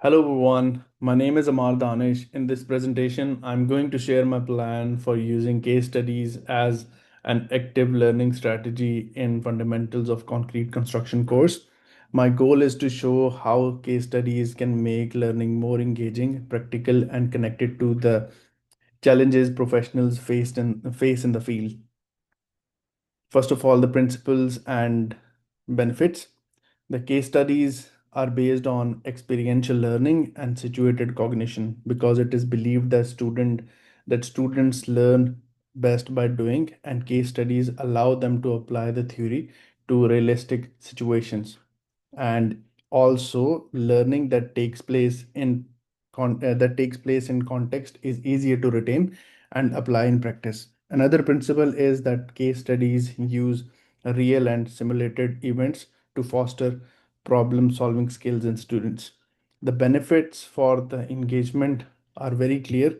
Hello everyone, my name is Amar Danish. In this presentation, I'm going to share my plan for using case studies as an active learning strategy in Fundamentals of Concrete Construction course. My goal is to show how case studies can make learning more engaging, practical, and connected to the challenges professionals face in the field. First of all, the principles and benefits. The case studies are based on experiential learning and situated cognition because it is believed that students learn best by doing, and case studies allow them to apply the theory to realistic situations. And also, learning that takes place in context is easier to retain and apply in practice. Another principle is that case studies use real and simulated events to foster problem solving skills in students. The benefits for the engagement are very clear.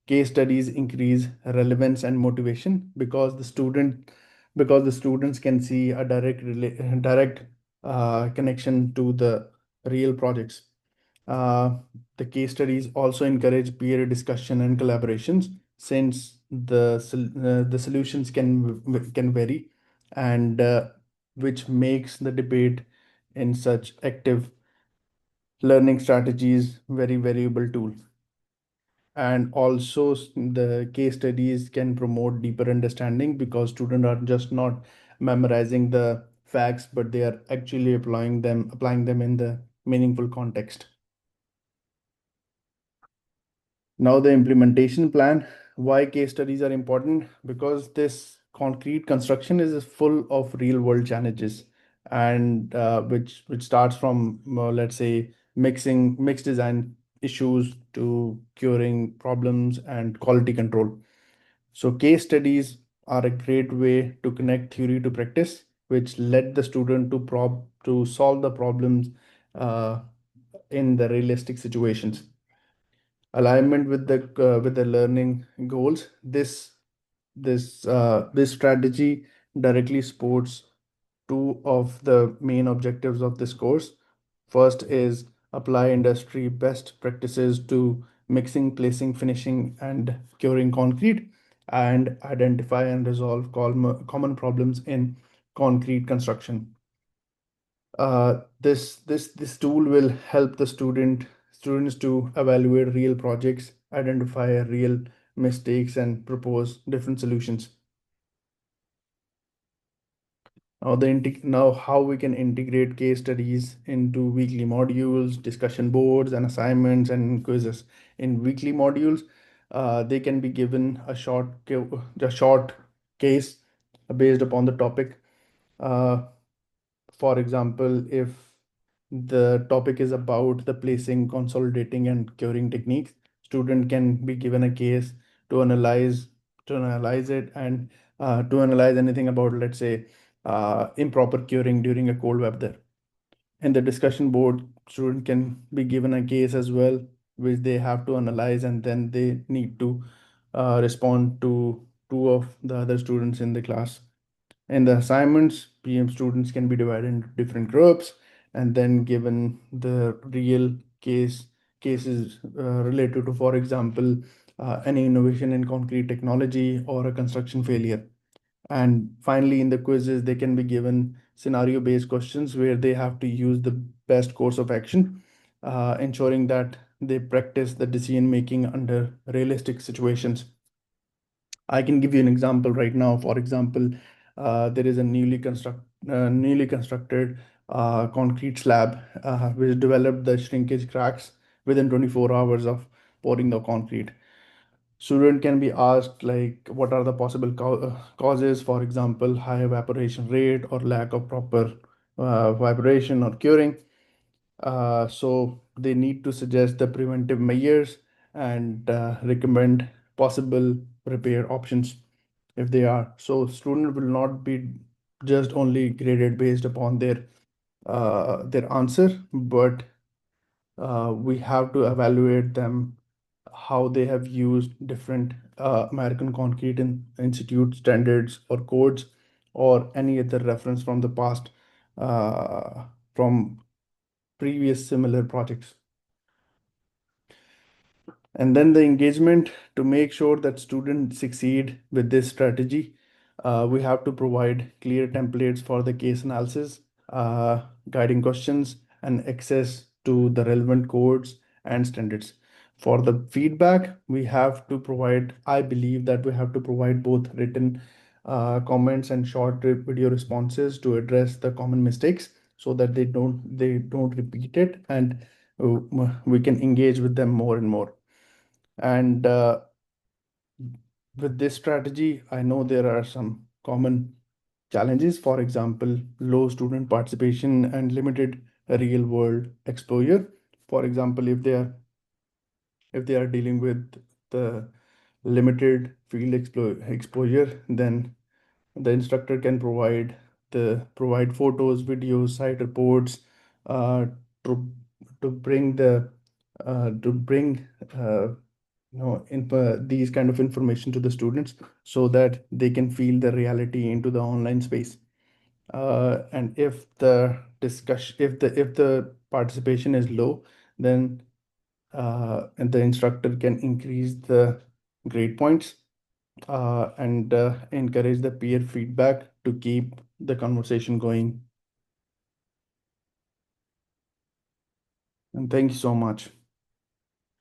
Case studies increase relevance and motivation because the students can see a direct connection to the real projects. Uh, the case studies also encourage peer discussion and collaborations since the solutions can vary, and which makes the debate in such active learning strategies very valuable tool. And also the case studies can promote deeper understanding because students are just not memorizing the facts, but they are actually applying them in the meaningful context. Now, the implementation plan. Why case studies are important? Because this concrete construction is full of real world challenges, and which starts from let's say mixed design issues to curing problems and quality control. So case studies are a great way to connect theory to practice, which led the student to solve the problems uh, in the realistic situations. Alignment with the learning goals. This strategy directly supports two of the main objectives of this course. First is apply industry best practices to mixing, placing, finishing, and curing concrete, and identify and resolve common problems in concrete construction. This tool will help the students to evaluate real projects, identify real mistakes, and propose different solutions. Now how we can integrate case studies into weekly modules, discussion boards, and assignments and quizzes. In weekly modules, they can be given a short case based upon the topic. Uh, For example, if the topic is about the placing, consolidating, and curing techniques, student can be given a case to analyze to analyze it and to analyze anything about, let's say, improper curing during a cold weather. In the discussion board, student can be given a case as well, which they have to analyze, and then they need to respond to two of the other students in the class. In the assignments, PM students can be divided into different groups and then given the real cases related to, for example, any innovation in concrete technology or a construction failure. And finally, in the quizzes, they can be given scenario-based questions where they have to use the best course of action, ensuring that they practice the decision making under realistic situations. I can give you an example right now. For example, there is a newly constructed concrete slab which developed the shrinkage cracks within 24 hours of pouring the concrete. Student can be asked like, what are the possible causes? For example, high evaporation rate or lack of proper vibration or curing. So they need to suggest the preventive measures and recommend possible repair options if they are. So student will not be just only graded based upon their answer, but we have to evaluate them how they have used different American Concrete Institute standards or codes or any other reference from the past from previous similar projects. And then the engagement, to make sure that students succeed with this strategy, we have to provide clear templates for the case analysis, guiding questions, and access to the relevant codes and standards. For the feedback, we have to provide, I believe that we have to provide both written comments and short video responses to address the common mistakes so that they don't repeat it, and we can engage with them more and more. And with this strategy, I know there are some common challenges. For example, low student participation and limited real world exposure. For example, if they are dealing with the limited field exposure, then the instructor can provide photos, videos, site reports, uh, to to bring the to bring these kind of information to the students so that they can feel the reality into the online space. And if the participation is low, then and the instructor can increase the grade points, and encourage the peer feedback to keep the conversation going. And thank you so much.